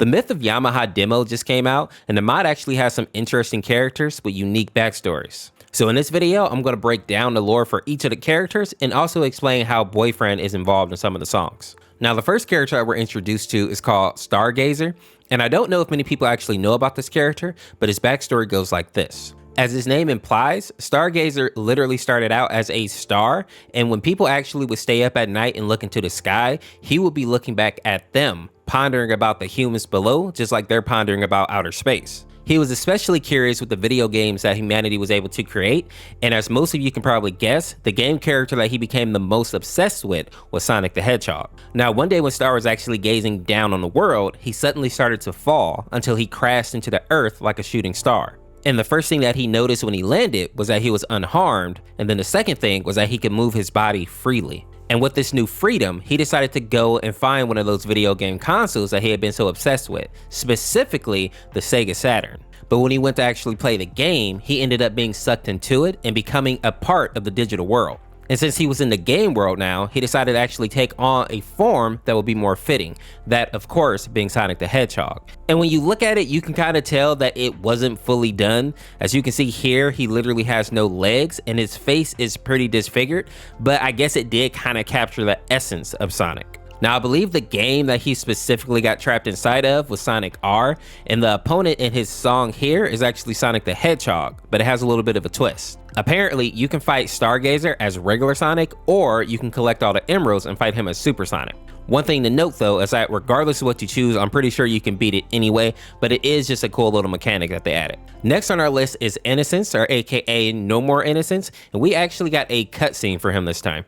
The Myth of Yamaha demo just came out, and the mod actually has some interesting characters with unique backstories. So in this video, I'm going to break down the lore for each of the characters and also explain how Boyfriend is involved in some of the songs. Now, the first character that we're introduced to is called Stargazer, and I don't know if many people actually know about this character, but his backstory goes like this. As his name implies, Stargazer literally started out as a star, and when people actually would stay up at night and look into the sky, he would be looking back at them, pondering about the humans below, just like they're pondering about outer space. He was especially curious with the video games that humanity was able to create, and as most of you can probably guess, the game character that he became the most obsessed with was Sonic the Hedgehog. Now, one day when Star was actually gazing down on the world, he suddenly started to fall until he crashed into the earth like a shooting star. And the first thing that he noticed when he landed was that he was unharmed, and then the second thing was that he could move his body freely. And with this new freedom, he decided to go and find one of those video game consoles that he had been so obsessed with, specifically the Sega Saturn. But when he went to actually play the game, he ended up being sucked into it and becoming a part of the digital world. And since he was in the game world now, he decided to actually take on a form that would be more fitting, that of course being Sonic the Hedgehog. And when you look at it, you can kind of tell that it wasn't fully done. As you can see here, he literally has no legs and his face is pretty disfigured, but I guess it did kind of capture the essence of Sonic. Now, I believe the game that he specifically got trapped inside of was Sonic R, and the opponent in his song here is actually Sonic the Hedgehog, but it has a little bit of a twist. Apparently, you can fight Stargazer as regular Sonic, or you can collect all the emeralds and fight him as Super Sonic. One thing to note though is that regardless of what you choose, I'm pretty sure you can beat it anyway, but it is just a cool little mechanic that they added. Next on our list is Innocence, or aka No More Innocence, and we actually got a cutscene for him this time.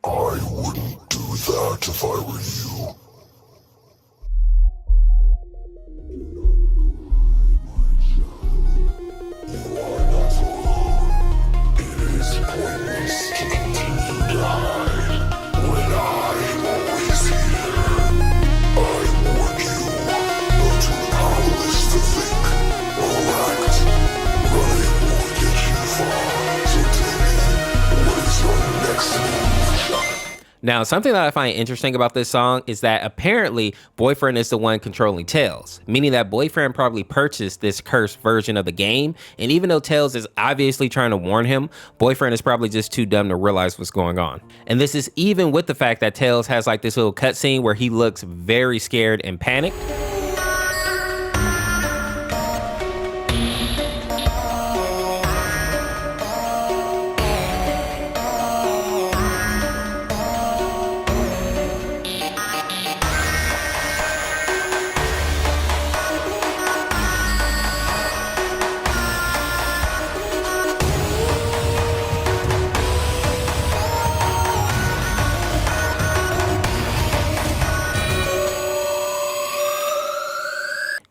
I wouldn't do that if I were you. You are not alone. It is pointless to continue to hide when I'm always here. I warn you, you're too powerless to think or act. Running won't get you far, so tell me, what is your next move? Now, something that I find interesting about this song is that apparently Boyfriend is the one controlling Tails, meaning that Boyfriend probably purchased this cursed version of the game, and even though Tails is obviously trying to warn him, Boyfriend is probably just too dumb to realize what's going on. And this is even with the fact that Tails has like this little cutscene where he looks very scared and panicked.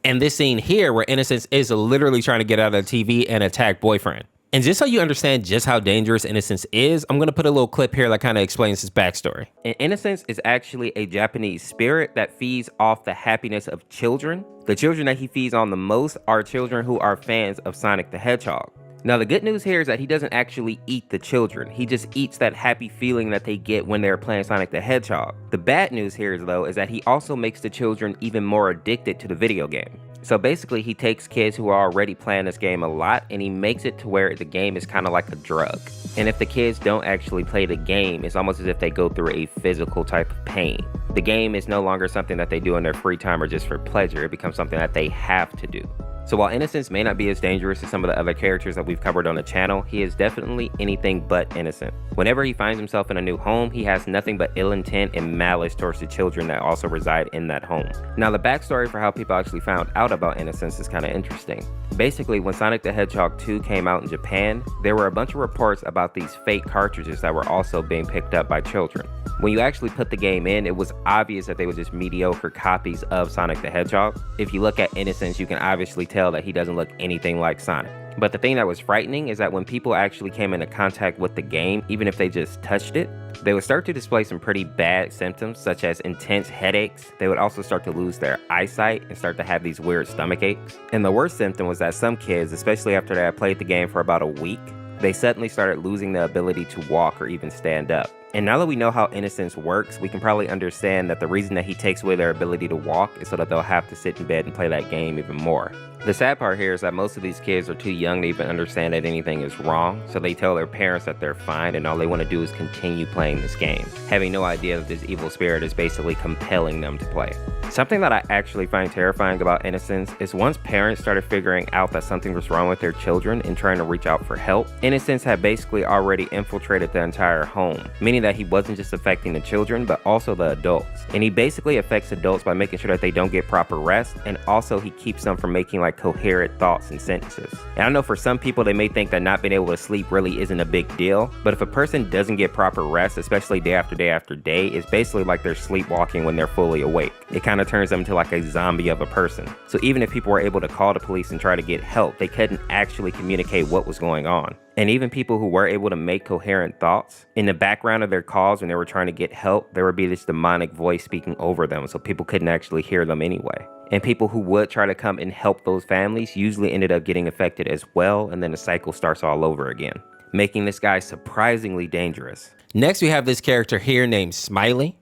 And this scene here where Innocence is literally trying to get out of the TV and attack Boyfriend. And just so you understand just how dangerous Innocence is, I'm going to put a little clip here that kind of explains his backstory. And Innocence is actually a Japanese spirit that feeds off the happiness of children. The children that he feeds on the most are children who are fans of Sonic the Hedgehog. Now, the good news here is that he doesn't actually eat the children. He just eats that happy feeling that they get when they're playing Sonic the Hedgehog. The bad news here, though, is that he also makes the children even more addicted to the video game. So basically, he takes kids who are already playing this game a lot and he makes it to where the game is kind of like a drug. And if the kids don't actually play the game, it's almost as if they go through a physical type of pain. The game is no longer something that they do in their free time or just for pleasure. It becomes something that they have to do. So while Innocence may not be as dangerous as some of the other characters that we've covered on the channel, he is definitely anything but innocent. Whenever he finds himself in a new home, he has nothing but ill intent and malice towards the children that also reside in that home. Now, the backstory for how people actually found out about Innocence is kind of interesting. Basically, when Sonic the Hedgehog 2 came out in Japan, there were a bunch of reports about these fake cartridges that were also being picked up by children. When you actually put the game in, it was obvious that they were just mediocre copies of Sonic the Hedgehog. If you look at Innocence, you can obviously tell that he doesn't look anything like Sonic. But the thing that was frightening is that when people actually came into contact with the game, even if they just touched it, they would start to display some pretty bad symptoms, such as intense headaches. They would also start to lose their eyesight and start to have these weird stomach aches. And the worst symptom was that some kids, especially after they had played the game for about a week, they suddenly started losing the ability to walk or even stand up. And now that we know how innocence works, we can probably understand that the reason that he takes away their ability to walk is so that they'll have to sit in bed and play that game even more. The sad part here is that most of these kids are too young to even understand that anything is wrong, so they tell their parents that they're fine and all they want to do is continue playing this game, having no idea that this evil spirit is basically compelling them to play. Something that I actually find terrifying about Innocence is once parents started figuring out that something was wrong with their children and trying to reach out for help, Innocence had basically already infiltrated the entire home, meaning that he wasn't just affecting the children but also the adults. And he basically affects adults by making sure that they don't get proper rest, and also he keeps them from making like coherent thoughts and sentences. And I know for some people they may think that not being able to sleep really isn't a big deal, but if a person doesn't get proper rest, especially day after day after day, it's basically like they're sleepwalking when they're fully awake. It kind of turns them into like a zombie of a person. So even if people were able to call the police and try to get help, they couldn't actually communicate what was going on. And even people who were able to make coherent thoughts, in the background of their calls when they were trying to get help, there would be this demonic voice speaking over them, so people couldn't actually hear them anyway. And people who would try to come and help those families usually ended up getting affected as well, and then the cycle starts all over again, making this guy surprisingly dangerous. Next, we have this character here named Smiley.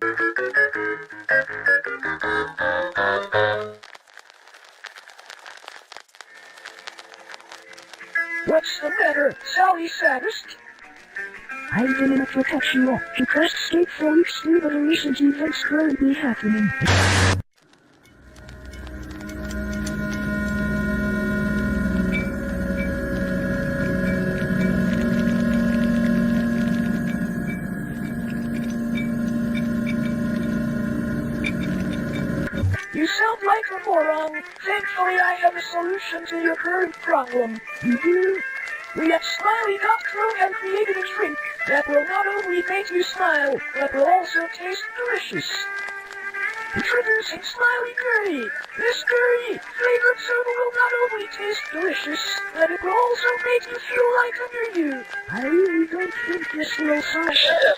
What's the matter, Sally Saddest? I've been able to catch you. You pressed escape 4 weeks through the recent events currently happening. You sound like a moron. Thankfully, I have a solution to your current problem. You do? We at Smiley.com have created a drink that will not only make you smile, but will also taste delicious. Introducing Smiley Curry. This curry flavored soda will not only taste delicious, but it will also make you feel like under you. I really don't think this will solve. Shut up.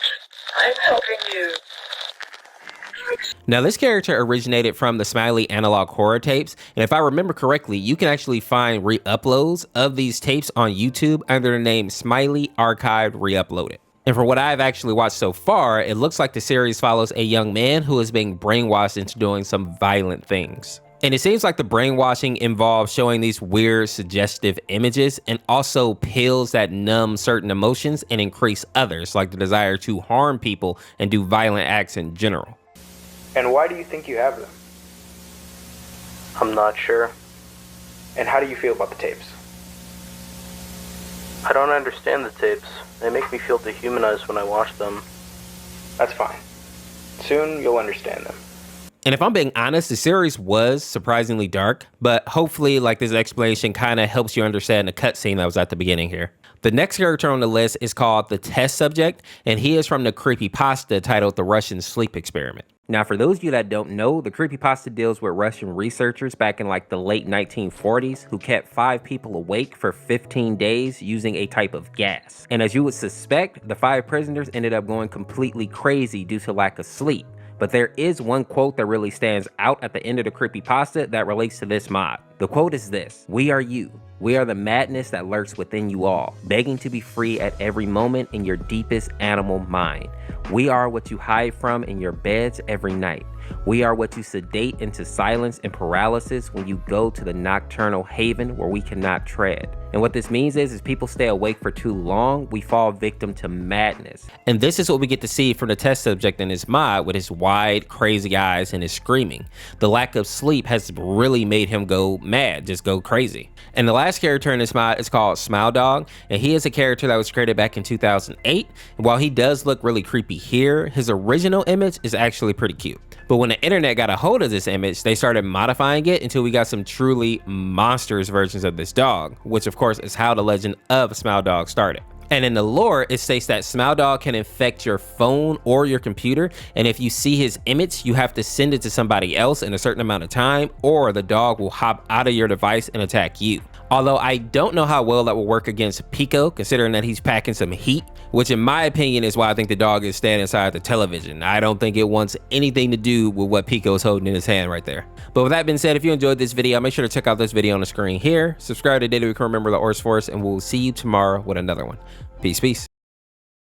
I'm helping you. Now this character originated from the Smiley analog horror tapes, and if I remember correctly, you can actually find re-uploads of these tapes on YouTube under the name Smiley Archived Re-Uploaded. And from what I've actually watched so far, it looks like the series follows a young man who is being brainwashed into doing some violent things. And it seems like the brainwashing involves showing these weird suggestive images and also pills that numb certain emotions and increase others, like the desire to harm people and do violent acts in general. And why do you think you have them? I'm not sure. And how do you feel about the tapes? I don't understand the tapes. They make me feel dehumanized when I watch them. That's fine. Soon you'll understand them. And if I'm being honest, the series was surprisingly dark, but hopefully like this explanation kind of helps you understand the cutscene that was at the beginning here. The next character on the list is called the Test Subject, and he is from the creepypasta titled The Russian Sleep Experiment. Now, for those of you that don't know, the creepypasta deals with Russian researchers back in like the late 1940s who kept 5 people awake for 15 days using a type of gas. And as you would suspect, the 5 prisoners ended up going completely crazy due to lack of sleep. But there is one quote that really stands out at the end of the creepypasta that relates to this mod. The quote is this: "We are you. We are the madness that lurks within you all, begging to be free at every moment in your deepest animal mind. We are what you hide from in your beds every night. We are what you sedate into silence and paralysis when you go to the nocturnal haven where we cannot tread." And what this means is people stay awake for too long, we fall victim to madness. And this is what we get to see from the test subject in his mod with his wide, crazy eyes and his screaming. The lack of sleep has really made him go mad, just go crazy. And the last character in this mod is called Smile Dog, and he is a character that was created back in 2008. And while he does look really creepy here, his original image is actually pretty cute. But when the internet got a hold of this image, they started modifying it until we got some truly monstrous versions of this dog, which of course is how the legend of Smile Dog started. And in the lore, it states that Smile Dog can infect your phone or your computer, and if you see his image, you have to send it to somebody else in a certain amount of time, or the dog will hop out of your device and attack you. Although I don't know how well that will work against Pico, considering that he's packing some heat, which in my opinion is why I think the dog is standing inside the television. I don't think it wants anything to do with what Pico is holding in his hand right there. But with that being said, if you enjoyed this video, make sure to check out this video on the screen here, subscribe to Daily Recurring Member of the Horse Force, and we'll see you tomorrow with another one. Peace, peace.